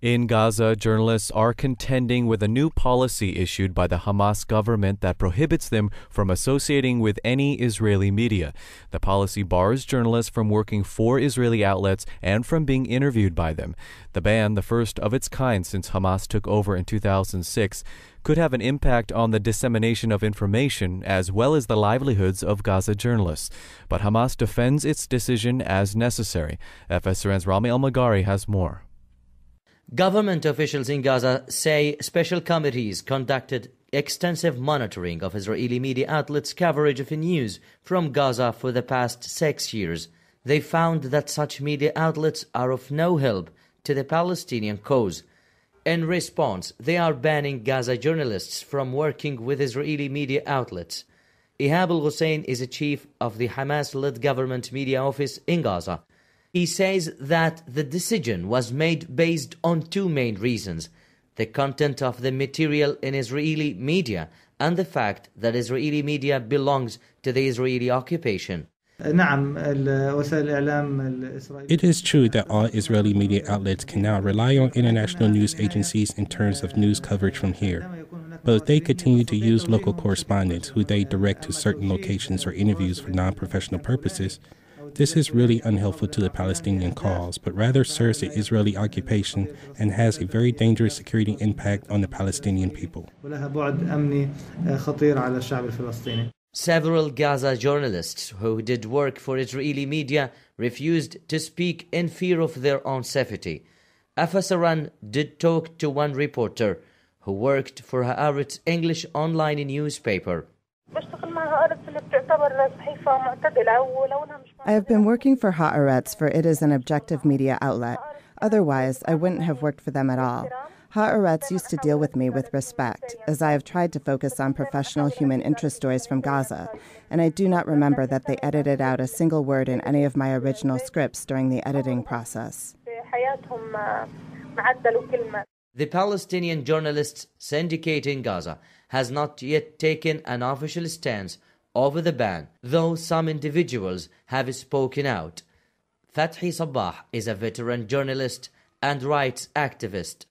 In Gaza, journalists are contending with a new policy issued by the Hamas government that prohibits them from associating with any Israeli media. The policy bars journalists from working for Israeli outlets and from being interviewed by them. The ban, the first of its kind since Hamas took over in 2006, could have an impact on the dissemination of information as well as the livelihoods of Gaza journalists. But Hamas defends its decision as necessary. FSRN's Rami Almeghari has more. Government officials in Gaza say special committees conducted extensive monitoring of Israeli media outlets' coverage of news from Gaza for the past 6 years. They found that such media outlets are of no help to the Palestinian cause. In response, they are banning Gaza journalists from working with Israeli media outlets. Ihab al-Hussein is a chief of the Hamas-led government media office in Gaza. He says that the decision was made based on two main reasons: the content of the material in Israeli media and the fact that Israeli media belongs to the Israeli occupation. It is true that all Israeli media outlets can now rely on international news agencies in terms of news coverage from here. But if they continue to use local correspondents who they direct to certain locations or interviews for non-professional purposes, this is really unhelpful to the Palestinian cause, but rather serves the Israeli occupation and has a very dangerous security impact on the Palestinian people. Several Gaza journalists who did work for Israeli media refused to speak in fear of their own safety. FSRN did talk to one reporter who worked for Haaretz English online newspaper. I have been working for Haaretz, for it is an objective media outlet. Otherwise, I wouldn't have worked for them at all. Haaretz used to deal with me with respect, as I have tried to focus on professional human interest stories from Gaza, and I do not remember that they edited out a single word in any of my original scripts during the editing process. The Palestinian Journalists Syndicate in Gaza has not yet taken an official stance over the ban, though some individuals have spoken out. Fathi Sabah is a veteran journalist and rights activist.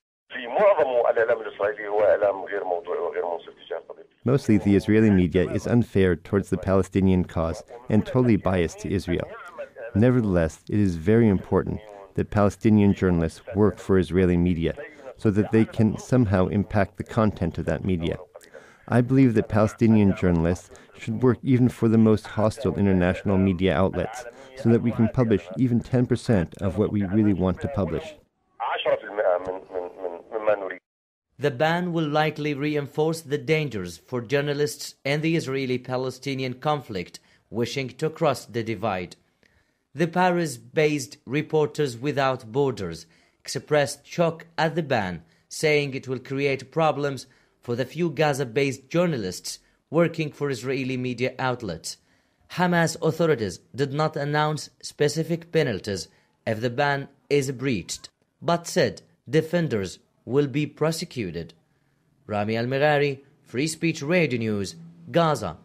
Mostly the Israeli media is unfair towards the Palestinian cause and totally biased to Israel. Nevertheless, it is very important that Palestinian journalists work for Israeli media so that they can somehow impact the content of that media. I believe that Palestinian journalists should work even for the most hostile international media outlets so that we can publish even 10% of what we really want to publish. The ban will likely reinforce the dangers for journalists in the Israeli-Palestinian conflict wishing to cross the divide. The Paris-based Reporters Without Borders expressed shock at the ban, saying it will create problems for the few Gaza-based journalists working for Israeli media outlets. Hamas authorities did not announce specific penalties if the ban is breached, but said defenders will be prosecuted. Rami Almeghari, Free Speech Radio News, Gaza.